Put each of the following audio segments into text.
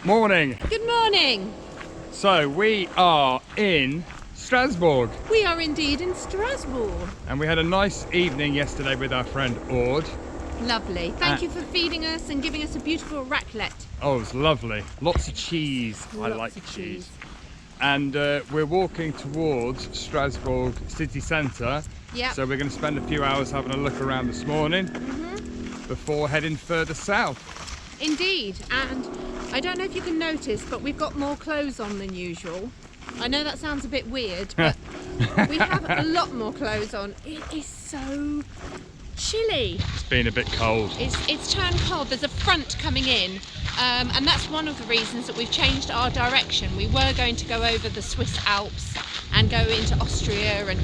Morning. Good morning. So we are in Strasbourg. We are indeed in Strasbourg. And we had a nice evening yesterday with our friend Aude. Lovely. Thank you for feeding us and giving us a beautiful raclette. Oh, it was lovely. Lots of cheese. I like cheese. And we're walking towards Strasbourg city centre. Yeah. So we're going to spend a few hours having a look around this morning before heading further south. Indeed. And I don't know if you can notice, but we've got more clothes on than usual. I know that sounds a bit weird, but we have a lot more clothes on. It is so chilly. It's been a bit cold. It's turned cold. There's a front coming in, and that's one of the reasons that we've changed our direction. We were going to go over the Swiss Alps and go into Austria,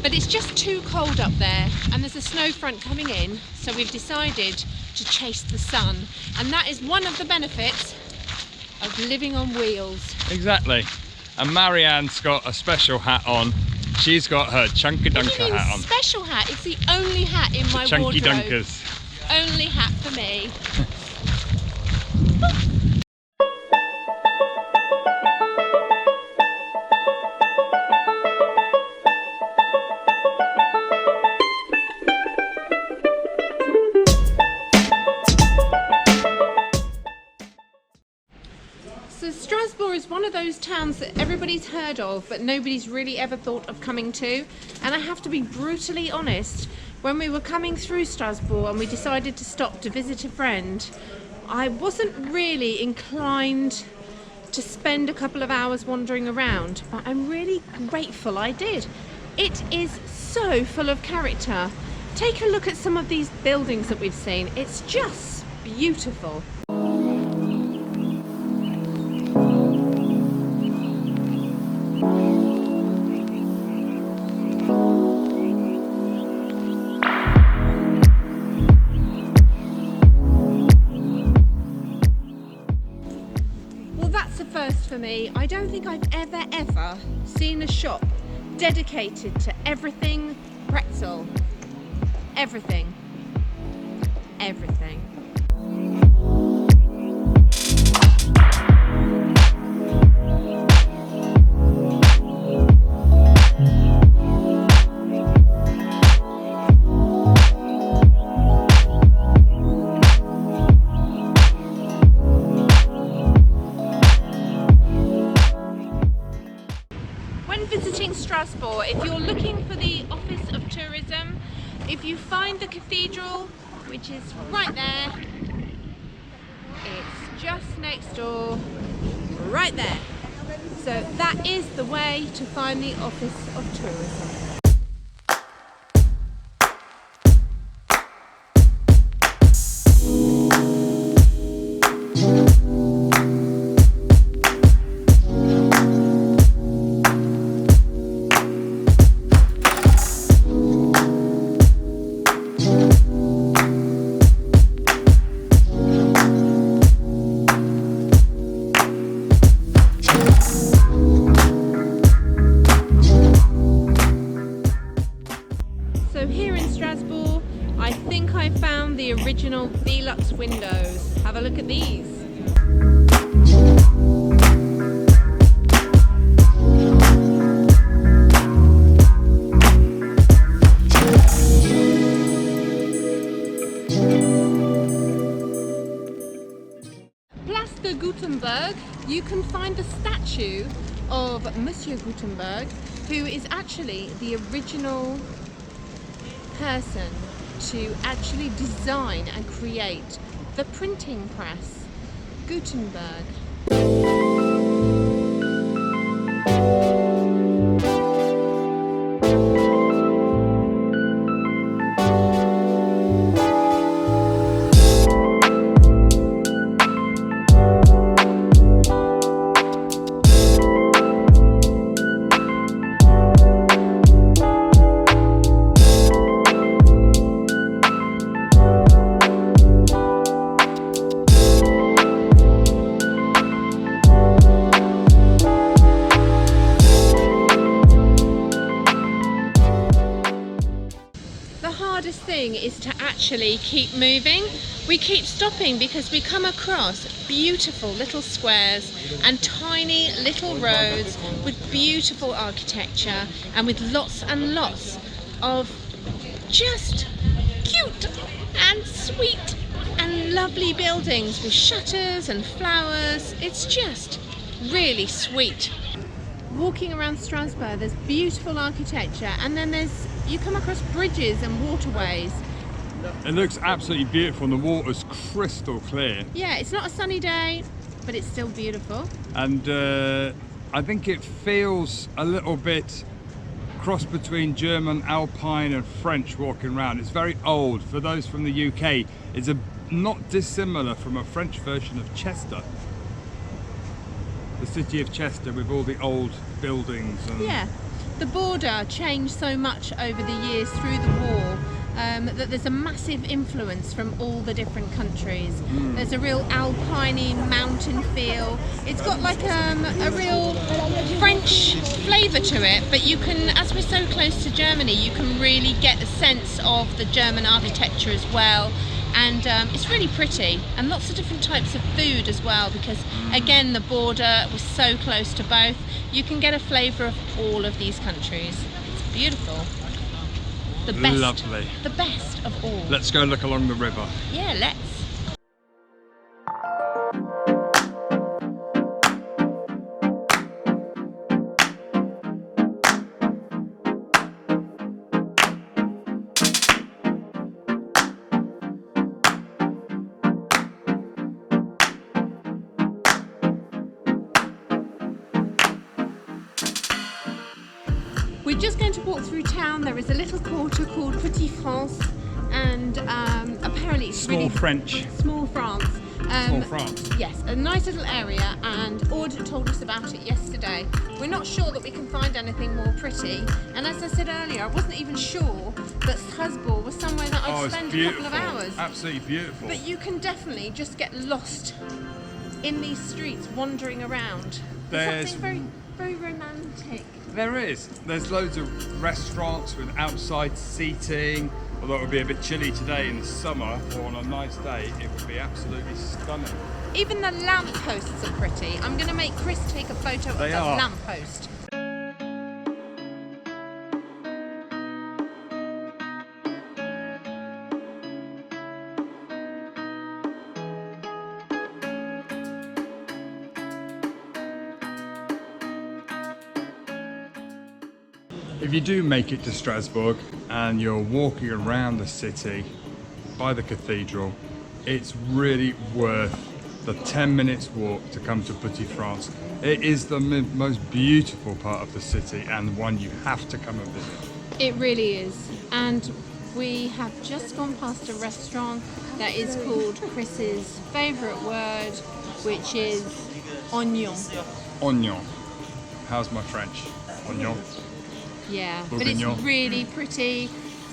but it's just too cold up there, and there's a snow front coming in, so we've decided to chase the sun, and that is one of the benefits of living on wheels. Exactly. And Marianne's got a special hat on. She's got her Chunky Dunker hat on. Special hat? It's the only hat in my Chunky wardrobe. Dunkers. Only hat for me. So Strasbourg is one of those towns that everybody's heard of, but nobody's really ever thought of coming to. And I have to be brutally honest, when we were coming through Strasbourg and we decided to stop to visit a friend, I wasn't really inclined to spend a couple of hours wandering around, but I'm really grateful I did. It is so full of character. Take a look at some of these buildings that we've seen. It's just beautiful. First for me. I don't think I've ever seen a shop dedicated to everything pretzel. Everything. Visiting Strasbourg, if you're looking for the Office of Tourism, if you find the cathedral, which is right there, it's just next door, right there. So that is the way to find the Office of Tourism. So here in Strasbourg, I think I found the original Velux windows. Have a look at these. Place de Gutenberg, you can find the statue of Monsieur Gutenberg, who is actually the original person to actually design and create the printing press. Gutenberg. thing is to actually keep moving. We keep stopping because we come across beautiful little squares and tiny little roads with beautiful architecture and with lots and lots of just cute and sweet and lovely buildings with shutters and flowers. It's just really sweet. Walking around Strasbourg, there's beautiful architecture, and then you come across bridges and waterways. It looks absolutely beautiful and the water's crystal clear. Yeah, it's not a sunny day, but it's still beautiful. And I think it feels a little bit cross between German, Alpine and French walking around. It's very old. For those from the UK, it's not dissimilar from a French version of Chester. The city of Chester with all the old buildings. And yeah, the border changed so much over the years through the war that there's a massive influence from all the different countries. There's a real alpine mountain feel. It's got like a real French flavour to it, but you can, as we're so close to Germany, you can really get a sense of the German architecture as well. And it's really pretty, and lots of different types of food as well, because again the border was so close to both. You can get a flavour of all of these countries. It's beautiful. The best, lovely. The best of all. Let's go look along the river. Yeah, let's. We're just going to walk through town. There is a little quarter called Petit France, and apparently it's Small really French. Small France. Small France. Yes, a nice little area, and Aude told us about it yesterday. We're not sure that we can find anything more pretty, and as I said earlier, I wasn't even sure that Strasbourg was somewhere that I'd spend a couple of hours. Absolutely beautiful. But you can definitely just get lost in these streets wandering around. There's something very, very romantic. There is. There's loads of restaurants with outside seating, although it would be a bit chilly today in the summer, or on a nice day it would be absolutely stunning. Even the lampposts are pretty. I'm going to make Chris take a photo of that lamppost. If you do make it to Strasbourg and you're walking around the city by the cathedral, it's really worth the 10 minutes walk to come to Petit France. It is the most beautiful part of the city and one you have to come and visit. It really is. And we have just gone past a restaurant that is called Chris's favourite word, which is oignon. Oignon. How's my French? Oignon. Yeah, but it's really pretty.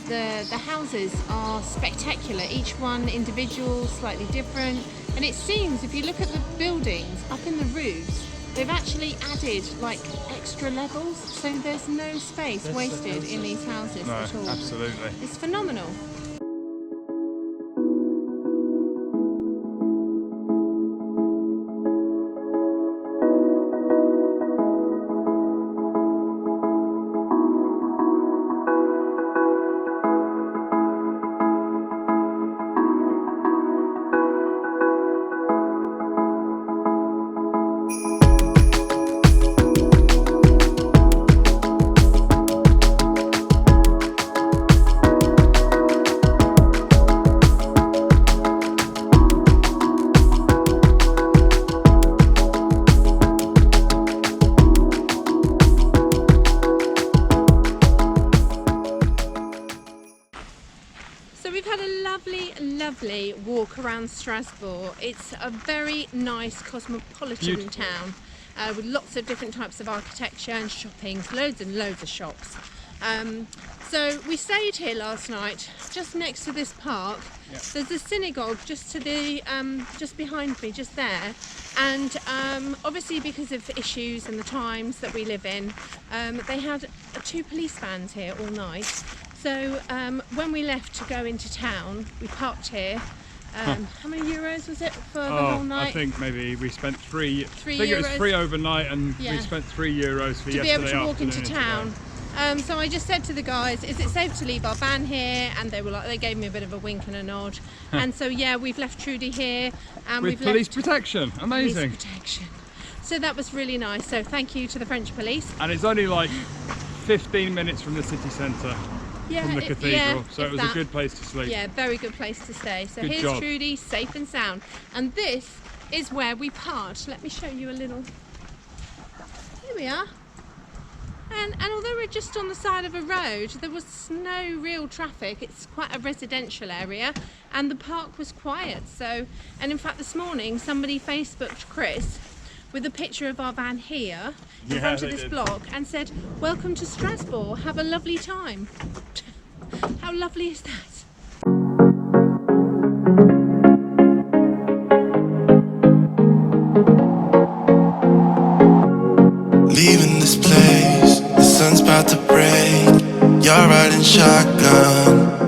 The houses are spectacular, each one individual, slightly different, and it seems if you look at the buildings up in the roofs, they've actually added like extra levels, so there's no space wasted in these houses at all. Absolutely. It's phenomenal. Lovely walk around Strasbourg. It's a very nice cosmopolitan town with lots of different types of architecture and shopping, loads and loads of shops. So we stayed here last night just next to this park. Yeah. There's a synagogue just to the just behind me, just there, and obviously because of issues and the times that we live in, they had 2 police vans here all night. So when we left to go into town, we parked here, How many euros was it for the whole night? I think maybe we spent three. €3. I think it was free overnight, and Yeah. we spent €3 for to be able to walk into afternoon town. So I just said to the guys, is it safe to leave our van here? And they were like, they gave me a bit of a wink and a nod. And so yeah, we've left Trudy here, and with we've police left protection. Amazing. police protection. So that was really nice. So thank you to the French police. And it's only like 15 minutes from the city centre, Yeah, from the cathedral, yeah, so it was a good place to sleep. Yeah, very good place to stay. So Good here's job. Trudy, safe and sound. And this is where we parked. Let me show you a little. Here we are. And although we're just on the side of a road, there was no real traffic. It's quite a residential area, and the park was quiet. So, and in fact, this morning somebody Facebooked Chris with a picture of our van here in front of this block and said, "Welcome to Strasbourg. Have a lovely time." How lovely is that? Leaving this place, the sun's about to break. You're riding shotgun,